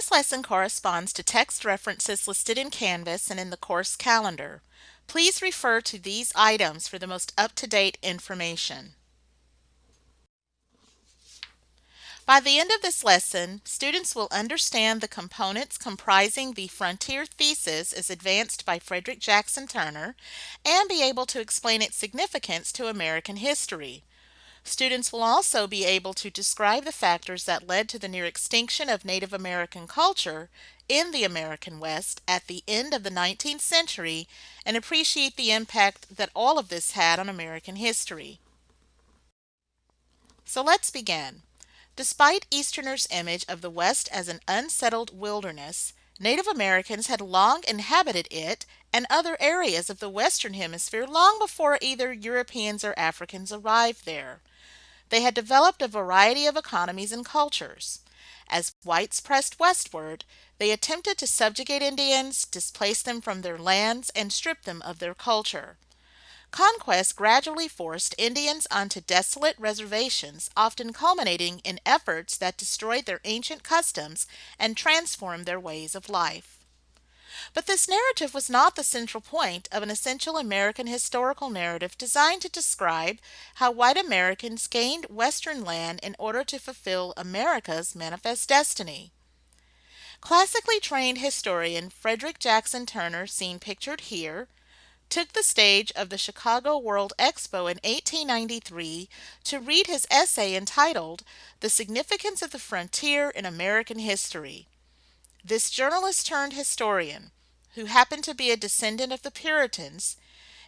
This lesson corresponds to text references listed in Canvas and in the course calendar. Please refer to these items for the most up-to-date information. By the end of this lesson, students will understand the components comprising the frontier thesis as advanced by Frederick Jackson Turner and be able to explain its significance to American history. Students will also be able to describe the factors that led to the near extinction of Native American culture in the American West at the end of the 19th century and appreciate the impact that all of this had on American history. So let's begin. Despite Easterners' image of the West as an unsettled wilderness, Native Americans had long inhabited it and other areas of the Western Hemisphere long before either Europeans or Africans arrived there. They had developed a variety of economies and cultures. As whites pressed westward, they attempted to subjugate Indians, displace them from their lands, and strip them of their culture. Conquest gradually forced Indians onto desolate reservations, often culminating in efforts that destroyed their ancient customs and transformed their ways of life. But this narrative was not the central point of an essential American historical narrative designed to describe how white Americans gained Western land in order to fulfill America's manifest destiny. Classically trained historian Frederick Jackson Turner, seen pictured here, took the stage of the Chicago World Expo in 1893 to read his essay entitled "The Significance of the Frontier in American History." This journalist turned historian, who happened to be a descendant of the Puritans,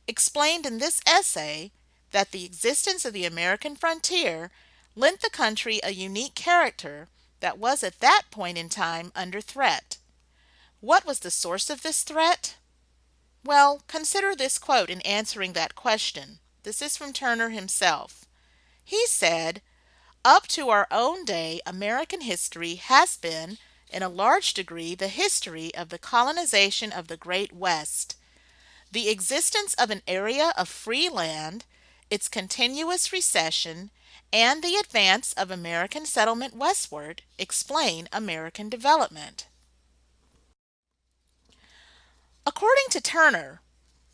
explained in this essay that the existence of the American frontier lent the country a unique character that was at that point in time under threat. What was the source of this threat? Well, consider this quote in answering that question. This is from Turner himself. He said, "Up to our own day, American history has been, in a large degree, the history of the colonization of the Great West. The existence of an area of free land, its continuous recession, and the advance of American settlement westward explain American development." According to Turner,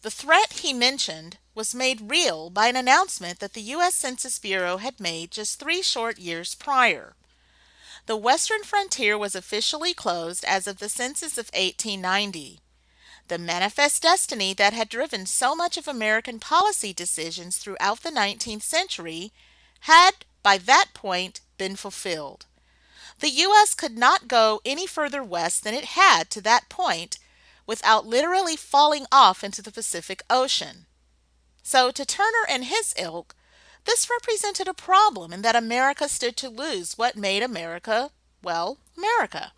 the threat he mentioned was made real by an announcement that the U.S. Census Bureau had made just 3 short years prior. The western frontier was officially closed as of the census of 1890. The manifest destiny that had driven so much of American policy decisions throughout the 19th century had, by that point, been fulfilled. The U.S. could not go any further west than it had to that point without literally falling off into the Pacific Ocean. So to Turner and his ilk, this represented a problem in that America stood to lose what made America, well, America.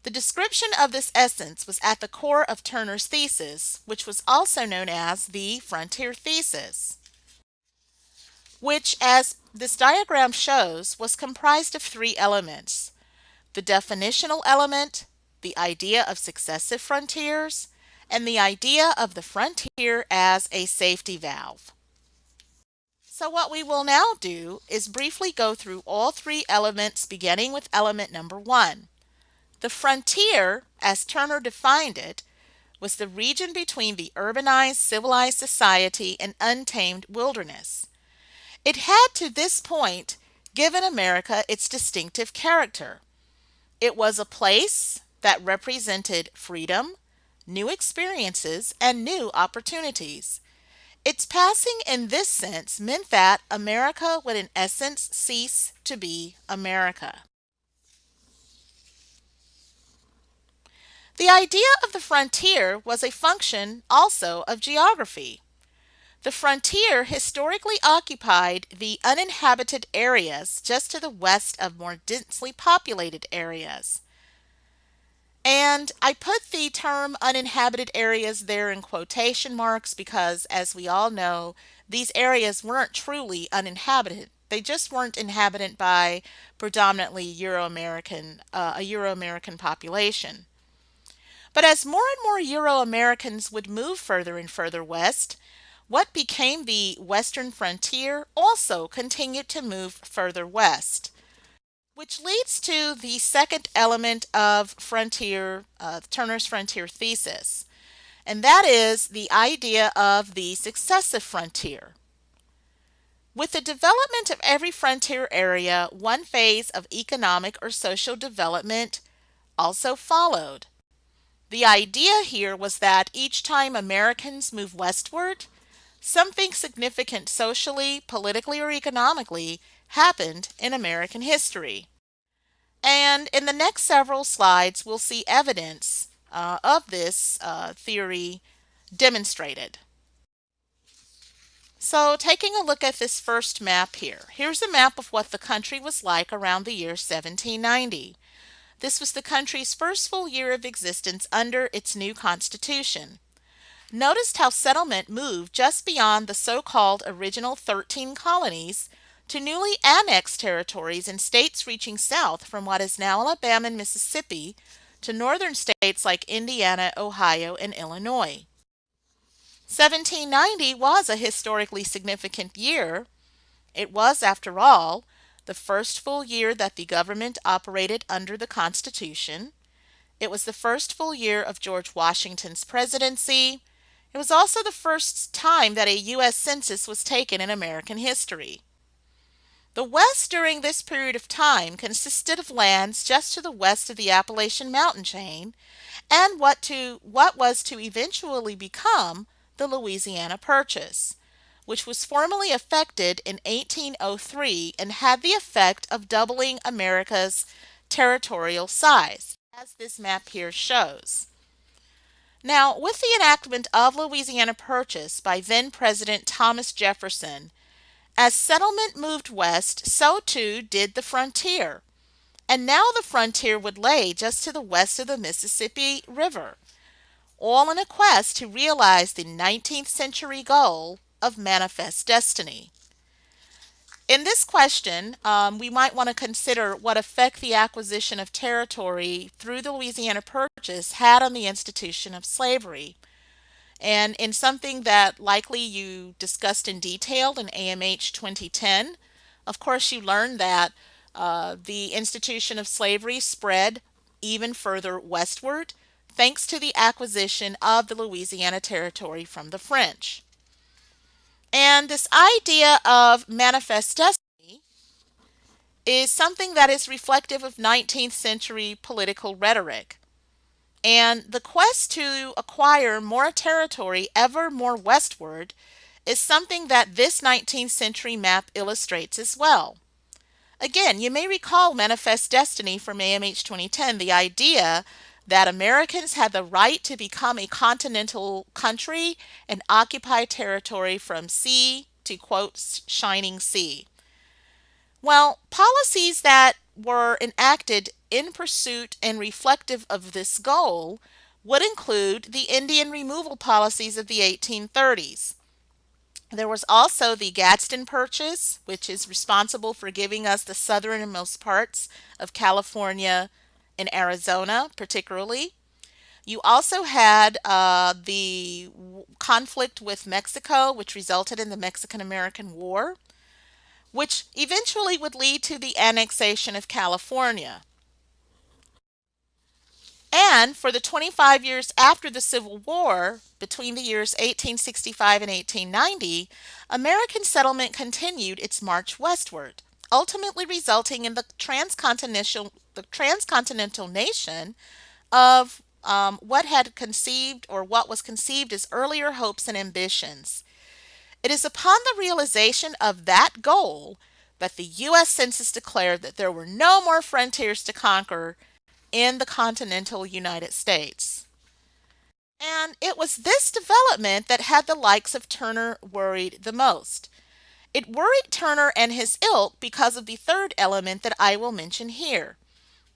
The description of this essence was at the core of Turner's thesis, which was also known as the frontier thesis, which, as this diagram shows, was comprised of 3 elements: the definitional element, the idea of successive frontiers, and the idea of the frontier as a safety valve. So what we will now do is briefly go through all 3 elements, beginning with element number 1. The frontier, as Turner defined it, was the region between the urbanized, civilized society and untamed wilderness. It had to this point given America its distinctive character. It was a place that represented freedom, new experiences, and new opportunities. Its passing in this sense meant that America would in essence cease to be America. The idea of the frontier was a function also of geography. The frontier historically occupied the uninhabited areas just to the west of more densely populated areas. And I put the term uninhabited areas there in quotation marks because, as we all know, these areas weren't truly uninhabited. They just weren't inhabited by predominantly a Euro-American population. But as more and more Euro-Americans would move further and further west, what became the western frontier also continued to move further west. Which leads to the second element of Turner's frontier thesis, and that is the idea of the successive frontier. With the development of every frontier area, one phase of economic or social development also followed. The idea here was that each time Americans move westward, something significant socially, politically, or economically happened in American history. And in the next several slides, we'll see evidence of this theory demonstrated. So taking a look at this first map here, here's a map of what the country was like around the year 1790. This was the country's first full year of existence under its new constitution. Notice how settlement moved just beyond the so-called original 13 colonies to newly annexed territories in states reaching south from what is now Alabama and Mississippi to northern states like Indiana, Ohio, and Illinois. 1790 was a historically significant year. It was, after all, the first full year that the government operated under the Constitution. It was the first full year of George Washington's presidency. It was also the first time that a U.S. census was taken in American history. The West during this period of time consisted of lands just to the west of the Appalachian mountain chain and what was to eventually become the Louisiana Purchase, which was formally effected in 1803 and had the effect of doubling America's territorial size, as this map here shows. Now, with the enactment of Louisiana Purchase by then President Thomas Jefferson, as settlement moved west, so too did the frontier. And now the frontier would lay just to the west of the Mississippi River, all in a quest to realize the 19th century goal of manifest destiny. In this question, we might want to consider what effect the acquisition of territory through the Louisiana Purchase had on the institution of slavery. And in something that likely you discussed in detail in AMH 2010, of course you learned that the institution of slavery spread even further westward thanks to the acquisition of the Louisiana Territory from the French. And this idea of manifest destiny is something that is reflective of 19th century political rhetoric. And the quest to acquire more territory ever more westward is something that this 19th century map illustrates as well. Again, you may recall Manifest Destiny from AMH 2010, the idea that Americans had the right to become a continental country and occupy territory from sea to, quote, shining sea. Well, policies that were enacted in pursuit and reflective of this goal would include the Indian removal policies of the 1830s. There was also the Gadsden Purchase, which is responsible for giving us the southernmost parts of California and Arizona, particularly. You also had the conflict with Mexico, which resulted in the Mexican-American War, which eventually would lead to the annexation of California. And for the 25 years after the Civil War, between the years 1865 and 1890, American settlement continued its march westward, ultimately resulting in the transcontinental nation of what was conceived as earlier hopes and ambitions. It is upon the realization of that goal that the U.S. Census declared that there were no more frontiers to conquer in the continental United States. And it was this development that had the likes of Turner worried the most. It worried Turner and his ilk because of the third element that I will mention here.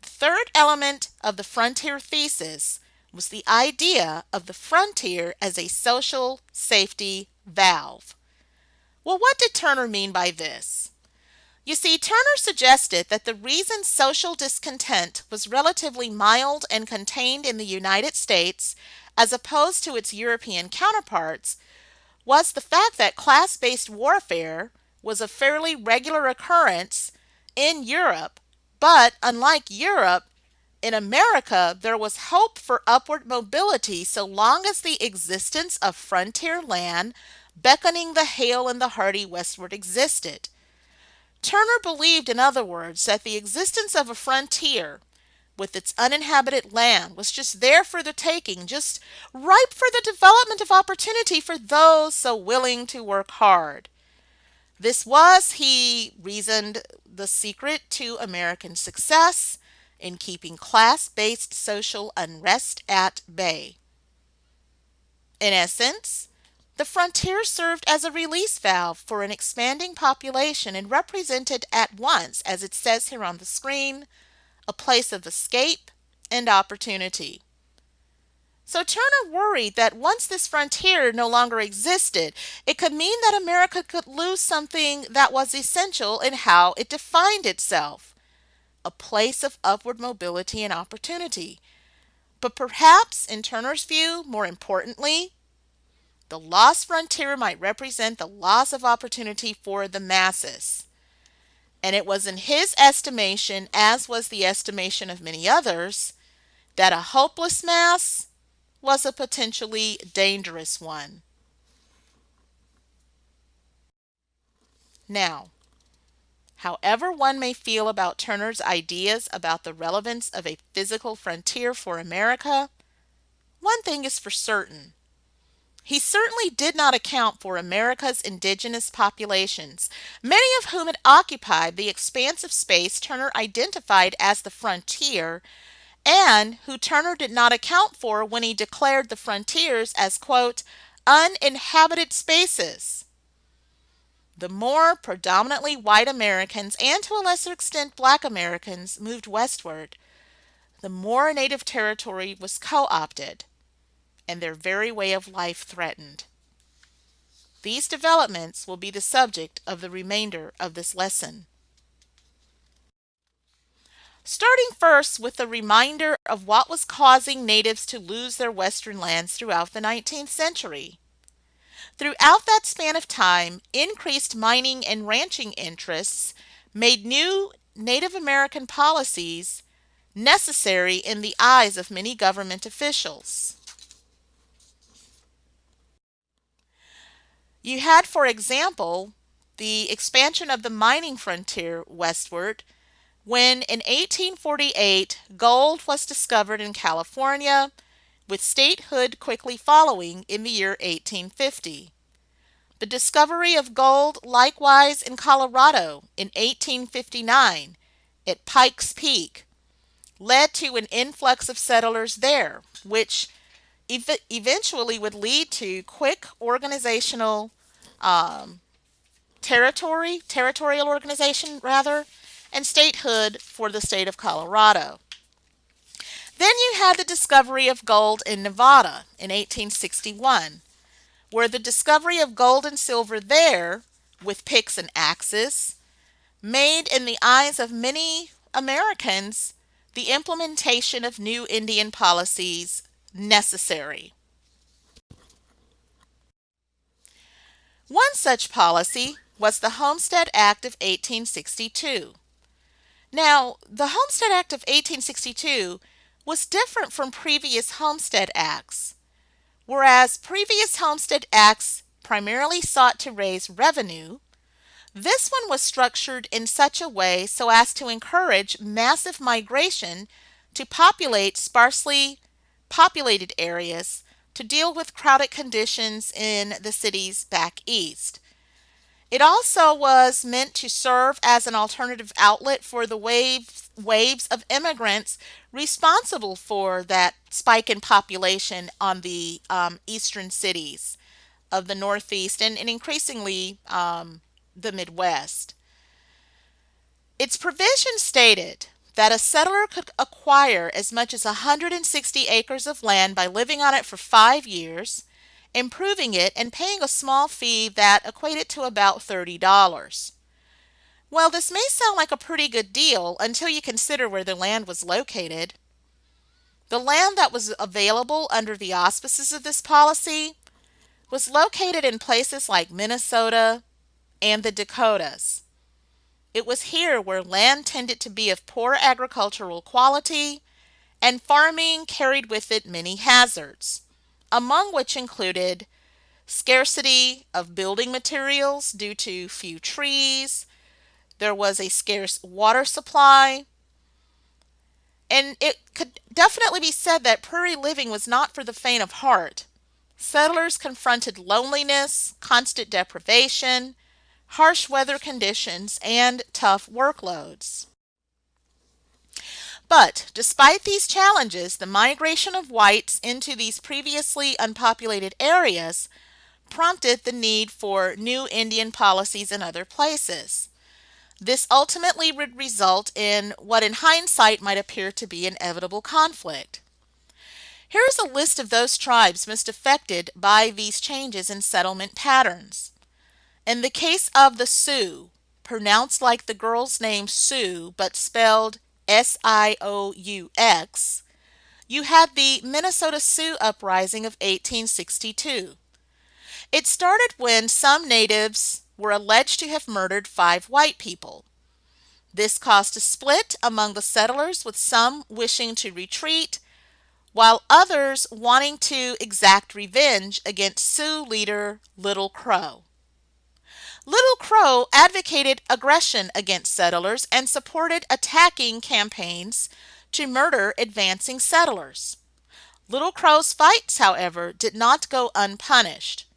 The third element of the frontier thesis was the idea of the frontier as a social safety valve. Well, what did Turner mean by this? You see, Turner suggested that the reason social discontent was relatively mild and contained in the United States as opposed to its European counterparts was the fact that class-based warfare was a fairly regular occurrence in Europe, But unlike Europe, in America, there was hope for upward mobility so long as the existence of frontier land beckoning the hale and the hardy westward existed. Turner believed, in other words, that the existence of a frontier with its uninhabited land was just there for the taking, just ripe for the development of opportunity for those so willing to work hard. This was, he reasoned, the secret to American success in keeping class-based social unrest at bay. In essence, the frontier served as a release valve for an expanding population and represented at once, as it says here on the screen, a place of escape and opportunity. So Turner worried that once this frontier no longer existed, it could mean that America could lose something that was essential in how it defined itself, a place of upward mobility and opportunity. But perhaps, in Turner's view, more importantly, the lost frontier might represent the loss of opportunity for the masses. And it was in his estimation, as was the estimation of many others, that a hopeless mass was a potentially dangerous one. Now, however one may feel about Turner's ideas about the relevance of a physical frontier for America, one thing is for certain. He certainly did not account for America's indigenous populations, many of whom had occupied the expansive space Turner identified as the frontier, and who Turner did not account for when he declared the frontiers as, quote, uninhabited spaces. The more predominantly white Americans, and to a lesser extent black Americans, moved westward, the more native territory was co-opted and their very way of life threatened. These developments will be the subject of the remainder of this lesson. Starting first with a reminder of what was causing natives to lose their western lands throughout the 19th century. Throughout that span of time, increased mining and ranching interests made new Native American policies necessary in the eyes of many government officials. You had, for example, the expansion of the mining frontier westward when in 1848 gold was discovered in California, with statehood quickly following in the year 1850. The discovery of gold likewise in Colorado in 1859 at Pikes Peak led to an influx of settlers there, which eventually would lead to quick organizational territorial organization rather, and statehood for the state of Colorado. Then you had the discovery of gold in Nevada in 1861, where the discovery of gold and silver there, with picks and axes, made in the eyes of many Americans the implementation of new Indian policies necessary. One such policy was the Homestead Act of 1862. Now, the Homestead Act of 1862 was different from previous Homestead Acts. Whereas previous Homestead Acts primarily sought to raise revenue, this one was structured in such a way so as to encourage massive migration to populate sparsely populated areas to deal with crowded conditions in the cities back east. It also was meant to serve as an alternative outlet for the waves of immigrants responsible for that spike in population on the eastern cities of the Northeast and increasingly the Midwest. Its provision stated that a settler could acquire as much as 160 acres of land by living on it for 5 years, improving it, and paying a small fee that equated to about $30. Well, this may sound like a pretty good deal until you consider where the land was located. The land that was available under the auspices of this policy was located in places like Minnesota and the Dakotas. It was here where land tended to be of poor agricultural quality, and farming carried with it many hazards, among which included scarcity of building materials due to few trees. There was a scarce water supply, and it could definitely be said that prairie living was not for the faint of heart. Settlers confronted loneliness, constant deprivation, harsh weather conditions, and tough workloads. But despite these challenges, the migration of whites into these previously unpopulated areas prompted the need for new Indian policies in other places. This ultimately would result in what in hindsight might appear to be inevitable conflict. Here is a list of those tribes most affected by these changes in settlement patterns. In the case of the Sioux, pronounced like the girl's name Sue but spelled Sioux, you had the Minnesota Sioux Uprising of 1862. It started when some natives were alleged to have murdered 5 white people. This caused a split among the settlers, with some wishing to retreat, while others wanting to exact revenge against Sioux leader Little Crow. Little Crow advocated aggression against settlers and supported attacking campaigns to murder advancing settlers. Little Crow's fights, however, did not go unpunished.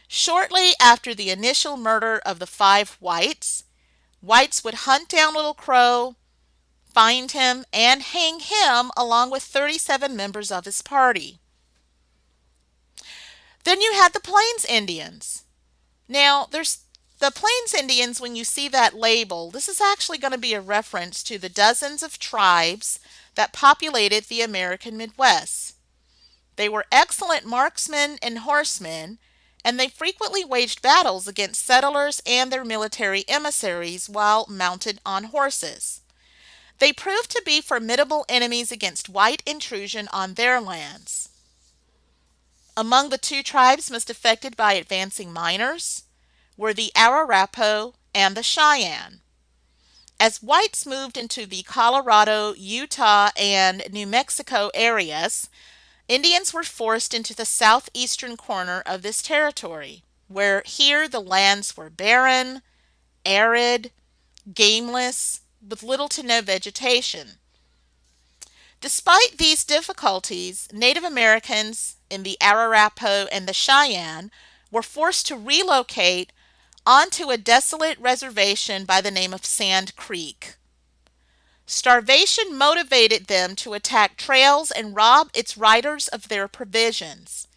Shortly after the initial murder of the 5 whites, whites would hunt down Little Crow, find him, and hang him along with 37 members of his party. Then you had the Plains Indians. Now, there's the Plains Indians, when you see that label, this is actually going to be a reference to the dozens of tribes that populated the American Midwest. They were excellent marksmen and horsemen, and they frequently waged battles against settlers and their military emissaries while mounted on horses. They proved to be formidable enemies against white intrusion on their lands. Among the 2 tribes most affected by advancing miners were the Arapaho and the Cheyenne. As whites moved into the Colorado, Utah, and New Mexico areas, Indians were forced into the southeastern corner of this territory, where here the lands were barren, arid, gameless, with little to no vegetation. Despite these difficulties, Native Americans in the Arapaho and the Cheyenne were forced to relocate onto a desolate reservation by the name of Sand Creek. Starvation motivated them to attack trails and rob its riders of their provisions.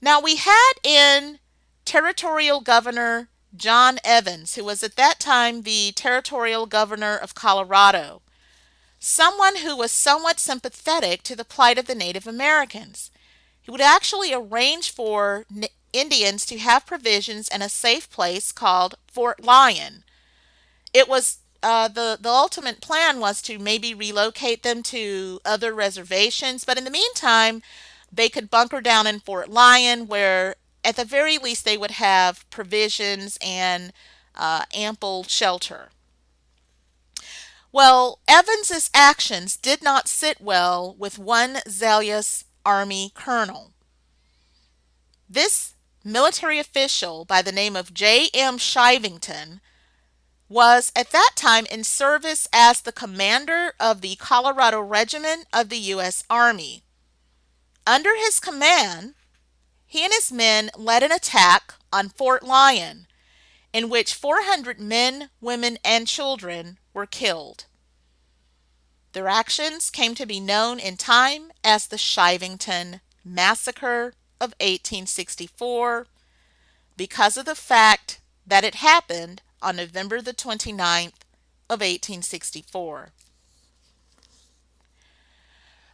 Now, we had in Territorial Governor John Evans, who was at that time the Territorial Governor of Colorado, someone who was somewhat sympathetic to the plight of the Native Americans. He would actually arrange for Indians to have provisions in a safe place called Fort Lyon. It was the ultimate plan was to maybe relocate them to other reservations, but in the meantime, they could bunker down in Fort Lyon, where at the very least they would have provisions and ample shelter. Well, Evans's actions did not sit well with one zealous Army colonel. This military official by the name of J.M. Shivington was at that time in service as the commander of the Colorado Regiment of the U.S. Army. Under his command, he and his men led an attack on Fort Lyon, in which 400 men, women, and children were killed. Their actions came to be known in time as the Shivington Massacre of 1864 because of the fact that it happened on November the 29th of 1864.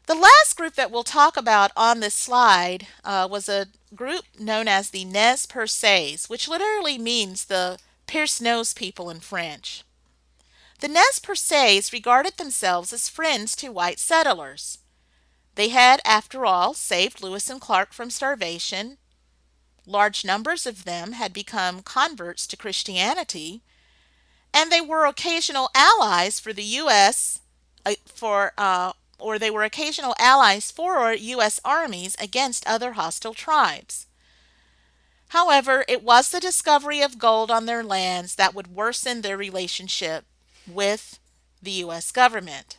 The last group that we'll talk about on this slide was a group known as the Nez Percés, which literally means the pierced nose people in French. The Nez Percés regarded themselves as friends to white settlers. They had, after all, saved Lewis and Clark from starvation. Large numbers of them had become converts to Christianity, and they were occasional allies for the U.S. Or they were occasional allies for U.S. armies against other hostile tribes. However, it was the discovery of gold on their lands that would worsen their relationship with the U.S. government.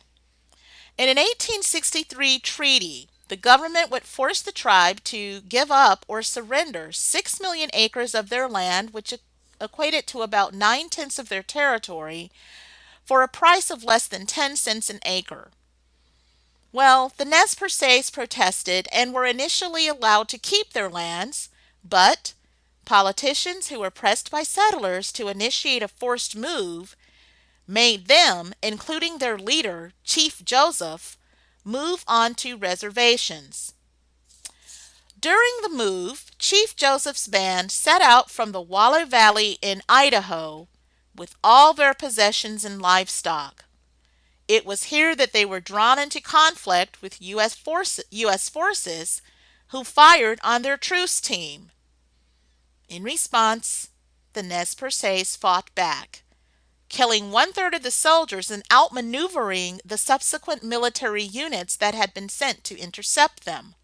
In an 1863 treaty, the government would force the tribe to give up or surrender 6 million acres of their land, which equated to about 9/10 of their territory, for a price of less than 10 cents an acre. Well, the Nez Perces protested and were initially allowed to keep their lands, but politicians who were pressed by settlers to initiate a forced move made them, including their leader, Chief Joseph, move onto reservations. During the move, Chief Joseph's band set out from the Waller Valley in Idaho with all their possessions and livestock. It was here that they were drawn into conflict with U.S. forces who fired on their truce team. In response, the Nez Perces fought back, killing 1/3 of the soldiers and outmaneuvering the subsequent military units that had been sent to intercept them.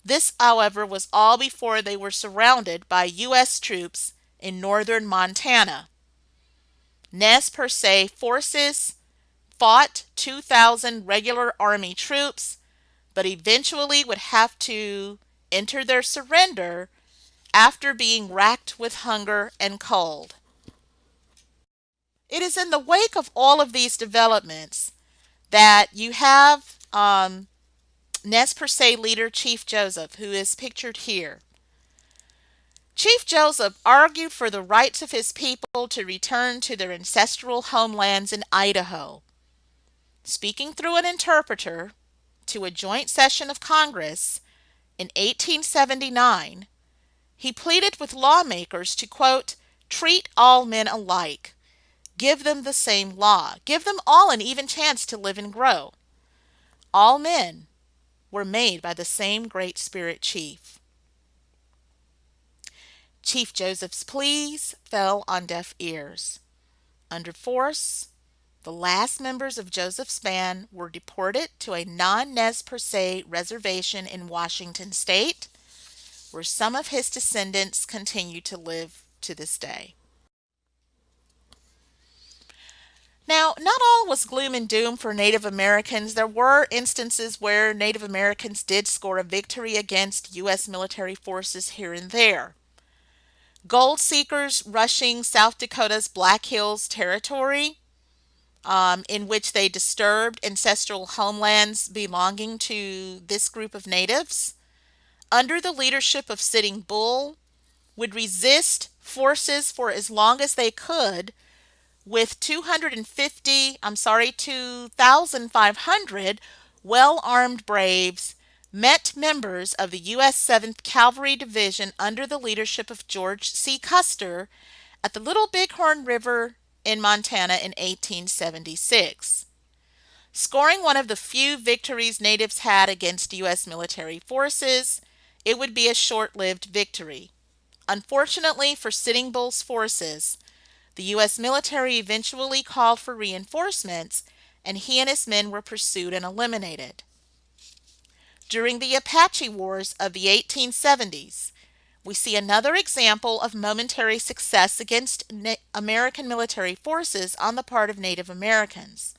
This, however, was all before they were surrounded by U.S. troops in northern Montana. Nez Perce forces fought 2,000 regular Army troops, but eventually would have to enter their surrender after being racked with hunger and cold. It is in the wake of all of these developments that you have Nez Perce leader Chief Joseph, who is pictured here. Chief Joseph argued for the rights of his people to return to their ancestral homelands in Idaho. Speaking through an interpreter to a joint session of Congress in 1879, he pleaded with lawmakers to, quote, treat all men alike, give them the same law, give them all an even chance to live and grow. All men were made by the same Great Spirit Chief. Chief Joseph's pleas fell on deaf ears. Under force, the last members of Joseph's band were deported to a non-Nez Perce reservation in Washington State, where some of his descendants continue to live to this day. Now, not all was gloom and doom for Native Americans. There were instances where Native Americans did score a victory against U.S. military forces here and there. Gold seekers rushing South Dakota's Black Hills territory, in which they disturbed ancestral homelands belonging to this group of natives, under the leadership of Sitting Bull, would resist forces for as long as they could, with 2,500 well-armed braves met members of the U.S. 7th Cavalry Division under the leadership of George C. Custer at the Little Bighorn River in Montana in 1876. Scoring one of the few victories natives had against U.S. military forces, it would be a short-lived victory. Unfortunately for Sitting Bull's forces, the U.S. military eventually called for reinforcements, and he and his men were pursued and eliminated. During the Apache Wars of the 1870s, we see another example of momentary success against American military forces on the part of Native Americans.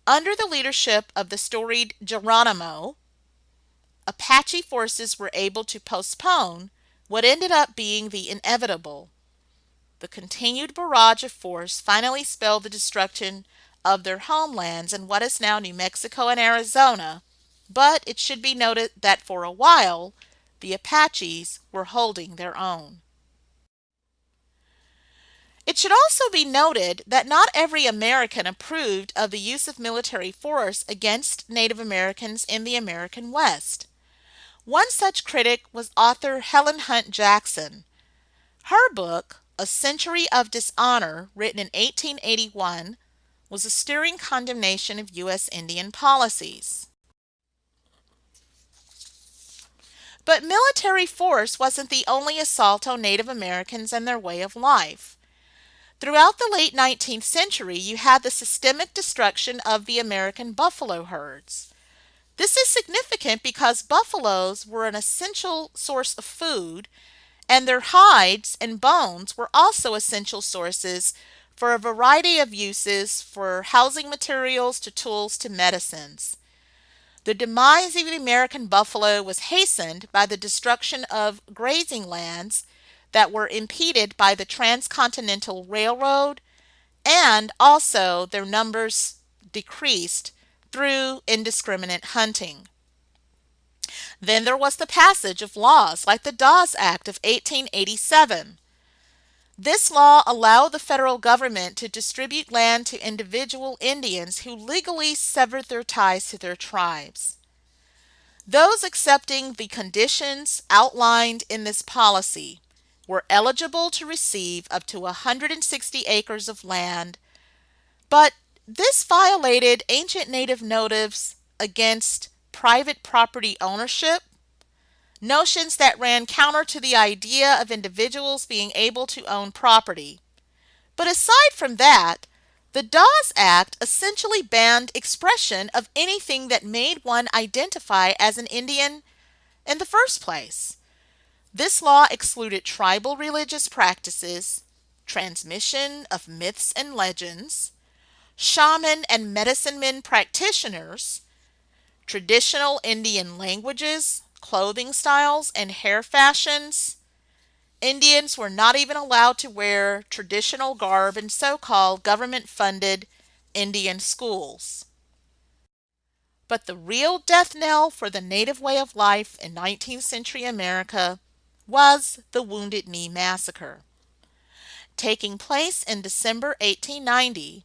Under the leadership of the storied Geronimo, Apache forces were able to postpone what ended up being the inevitable. The continued barrage of force finally spelled the destruction of their homelands in what is now New Mexico and Arizona, but it should be noted that for a while, the Apaches were holding their own. It should also be noted that not every American approved of the use of military force against Native Americans in the American West. One such critic was author Helen Hunt Jackson. Her book, A Century of Dishonor, written in 1881, was a stirring condemnation of U.S. Indian policies. But military force wasn't the only assault on Native Americans and their way of life. Throughout the late 19th century, you had the systemic destruction of the American buffalo herds. This is significant because buffaloes were an essential source of food, and their hides and bones were also essential sources for a variety of uses, for housing materials to tools to medicines. The demise of the American buffalo was hastened by the destruction of grazing lands that were impeded by the Transcontinental Railroad, and also their numbers decreased through indiscriminate hunting. Then there was the passage of laws like the Dawes Act of 1887. This law allowed the federal government to distribute land to individual Indians who legally severed their ties to their tribes. Those accepting the conditions outlined in this policy were eligible to receive up to 160 acres of land, but this violated ancient native notives against private property ownership, notions that ran counter to the idea of individuals being able to own property. But aside from that, the Dawes Act essentially banned expression of anything that made one identify as an Indian in the first place. This law excluded tribal religious practices, transmission of myths and legends, shaman and medicine men practitioners, traditional Indian languages, clothing styles, and hair fashions. Indians were not even allowed to wear traditional garb in so-called government-funded Indian schools. But the real death knell for the Native way of life in 19th century America was the Wounded Knee Massacre. Taking place in December 1890,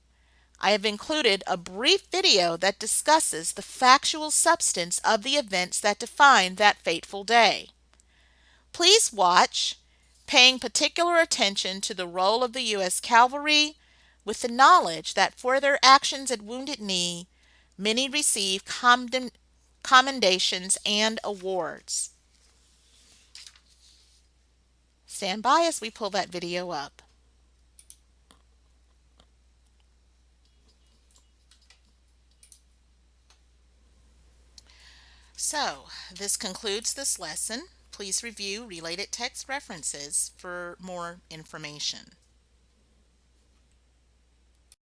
I have included a brief video that discusses the factual substance of the events that defined that fateful day. Please watch, paying particular attention to the role of the U.S. Cavalry, with the knowledge that for their actions at Wounded Knee, many received commendations and awards. Stand by as we pull that video up. So, this concludes this lesson. Please review related text references for more information.